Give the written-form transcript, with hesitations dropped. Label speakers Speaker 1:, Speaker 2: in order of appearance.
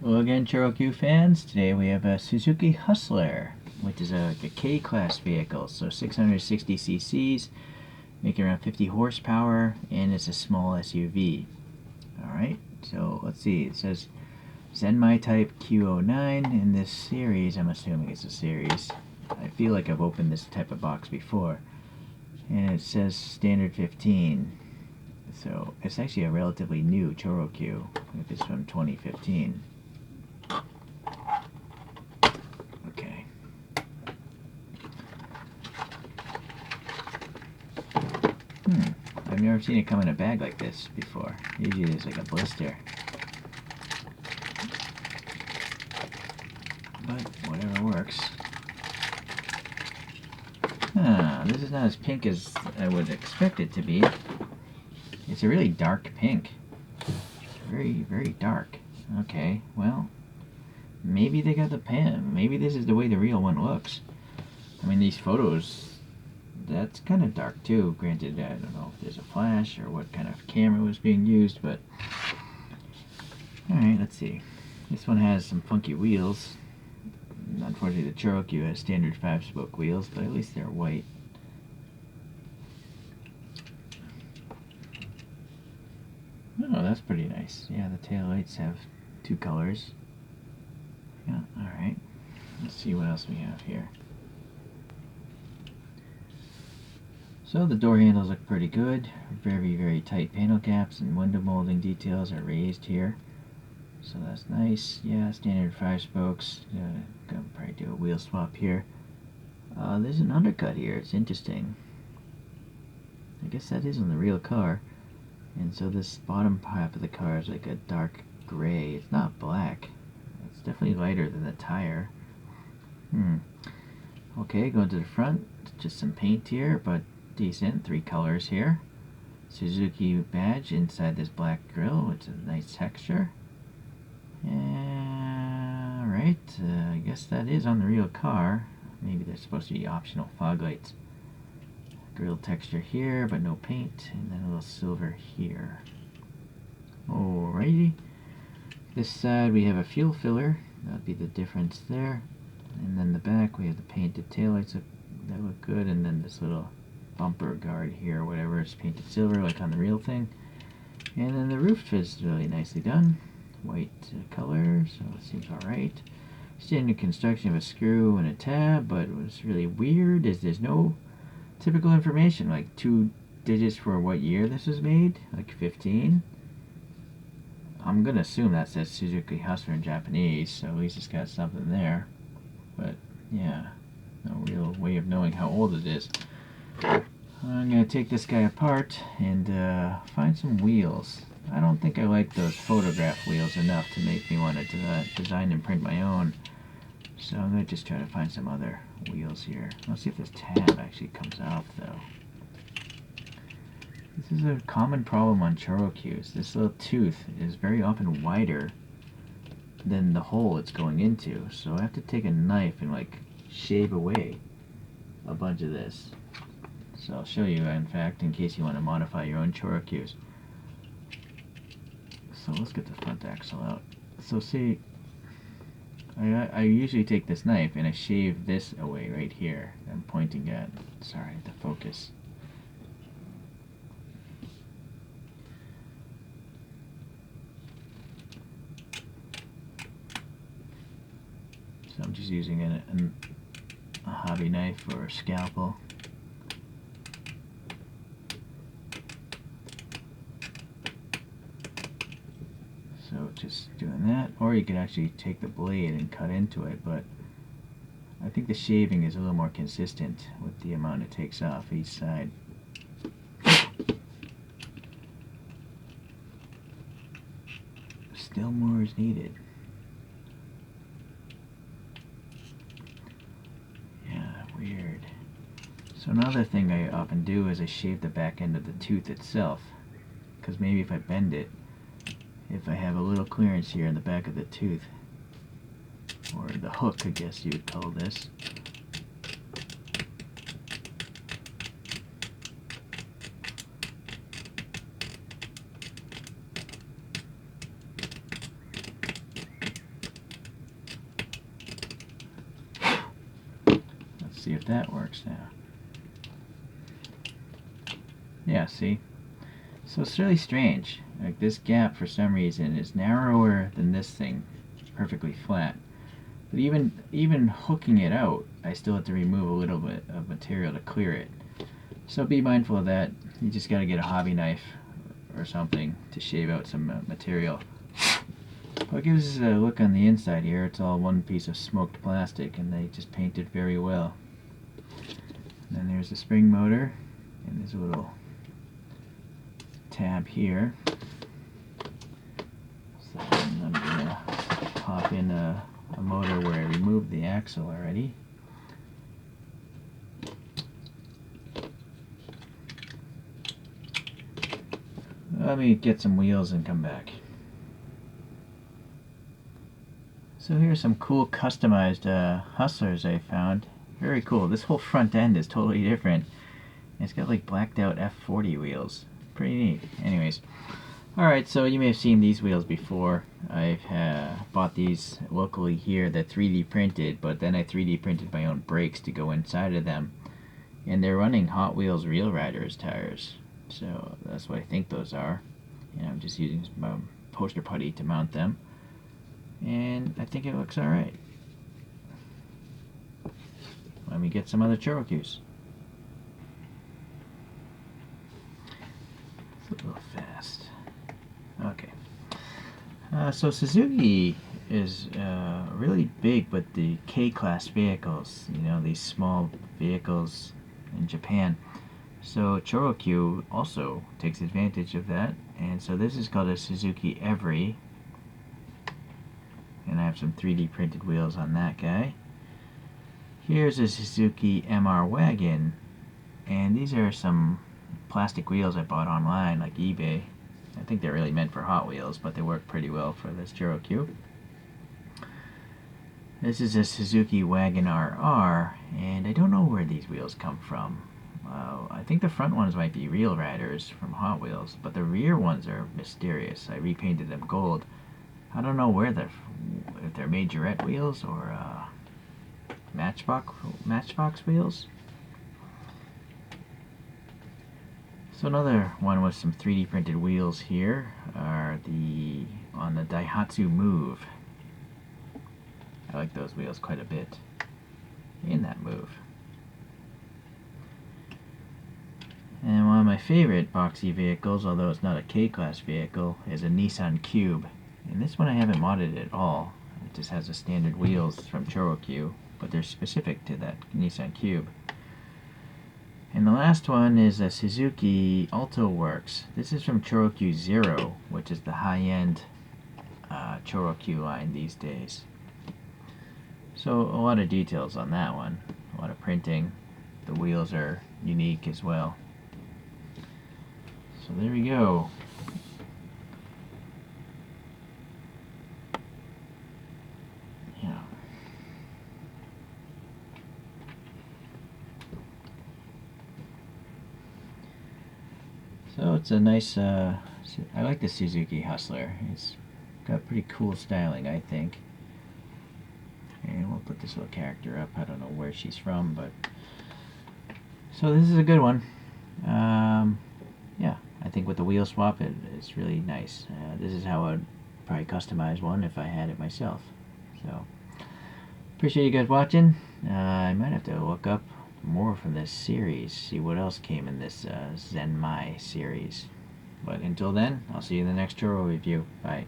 Speaker 1: Hello again, Choro-Q fans. Today we have a Suzuki Hustler, which is a K-class vehicle, so 660 cc's, making around 50 horsepower, and it's a small SUV. Alright, so let's see. It says Zenmai Type Q09 in this series. I'm assuming it's a series. I feel like I've opened this type of box before. And it says standard 15. So it's actually a relatively new Choro-Q. If it's from 2015. Okay. I've never seen it come in a bag like this before. Usually there's like a blister. But whatever works. This is not as pink as I would expect it to be. It's a really dark pink. Very, very dark. Okay, well, maybe they got the pen. Maybe this is the way the real one looks. I mean, these photos, that's kind of dark too. Granted, I don't know if there's a flash or what kind of camera was being used, but... Alright, let's see. This one has some funky wheels. Unfortunately, the Choro-Q has standard 5-spoke wheels, but at least they're white. Oh, that's pretty nice. Yeah, the taillights have 2 colors. Yeah, alright. Let's see what else we have here. So the door handles look pretty good. Very, very tight panel caps and window molding details are raised here. So that's nice. Yeah, standard 5 spokes. Gonna probably do a wheel swap here. There's an undercut here. It's interesting. I guess that is on the real car. And so this bottom half of the car is like a dark gray. It's not black. It's definitely lighter than the tire. Okay, going to the front. Just some paint here, but decent. 3 colors here. Suzuki badge inside this black grille, which is a nice texture. Alright, I guess that is on the real car. Maybe they're supposed to be optional fog lights. Grille texture here, but no paint, and then a little silver here. Alrighty. This side we have a fuel filler. That'd be the difference there. And then the back we have the painted taillights that look good, and then this little bumper guard here, whatever, is painted silver like on the real thing. And then the roof is really nicely done. White color, so it seems alright. Standard construction of a screw and a tab, but what's really weird is there's no typical information, like 2 digits for what year this was made, like 15. I'm gonna assume that says Suzuki Hustler in Japanese, so at least it's got something there. But yeah, no real way of knowing how old it is. I'm gonna take this guy apart and find some wheels. I don't think I like those photograph wheels enough to make me want to design and print my own. So I'm going to just try to find some other wheels here. Let's see if this tab actually comes out though. This is a common problem on Choro-Qs. This little tooth is very often wider than the hole it's going into. So I have to take a knife and like shave away a bunch of this. So I'll show you, in fact, in case you want to modify your own Choro-Qs. So let's get the front axle out. So see, I usually take this knife and I shave this away right here. I'm pointing at, sorry, the focus. So I'm just using a hobby knife or a scalpel. So just doing that, or you could actually take the blade and cut into it, but I think the shaving is a little more consistent with the amount it takes off each side. Still more is needed. Yeah, weird. So another thing I often do is I shave the back end of the tooth itself, because maybe if I bend it, if I have a little clearance here in the back of the tooth, or the hook, I guess you would call this. see if that works now. Yeah, see? So it's really strange. Like, this gap for some reason is narrower than this thing, perfectly flat. But even hooking it out, I still have to remove a little bit of material to clear it. So be mindful of that. You just got to get a hobby knife or something to shave out some material. But it gives us a look on the inside here. It's all one piece of smoked plastic, and they just painted very well. And then there's the spring motor, and there's a little tab here. So I'm gonna pop in a motor where I removed the axle already. Let me get some wheels and come back. So here's some cool customized Hustlers I found. Very cool. This whole front end is totally different. It's got like blacked out F40 wheels. Pretty neat. Anyways. Alright, so you may have seen these wheels before. I've bought these locally here that 3D printed, but then I 3D printed my own brakes to go inside of them. And they're running Hot Wheels Real Riders tires. So that's what I think those are. And I'm just using some poster putty to mount them. And I think it looks alright. Let me get some other Choro-Qs. It's a little fast. Okay. So Suzuki is really big with the K-class vehicles, you know, these small vehicles in Japan. So ChoroQ also takes advantage of that, and so this is called a Suzuki Every, and I have some 3D printed wheels on that guy. Here's a Suzuki MR Wagon, and these are some plastic wheels I bought online, like eBay. I think they're really meant for Hot Wheels, but they work pretty well for this ChoroQ. This is a Suzuki Wagon RR, and I don't know where these wheels come from. I think the front ones might be Real Riders from Hot Wheels, but the rear ones are mysterious. I repainted them gold. I don't know where they're, if they're Majorette wheels or Matchbox wheels. So another one with some 3D printed wheels here are on the Daihatsu Move. I like those wheels quite a bit in that Move. And one of my favorite boxy vehicles, although it's not a K-class vehicle, is a Nissan Cube. And this one I haven't modded at all. It just has the standard wheels from ChoroQ, but they're specific to that Nissan Cube. And the last one is a Suzuki Alto Works. This is from ChoroQ Zero, which is the high-end ChoroQ line these days. So a lot of details on that one, a lot of printing. The wheels are unique as well. So there we go. Yeah. So it's a nice, I like the Suzuki Hustler. It's got pretty cool styling, I think. And we'll put this little character up. I don't know where she's from, but... So this is a good one. Yeah, I think with the wheel swap, it's really nice. This is how I'd probably customize one if I had it myself. So, appreciate you guys watching. I might have to look up more from this series, see what else came in this Zenmai series. But until then, I'll see you in the next Choro review. Bye.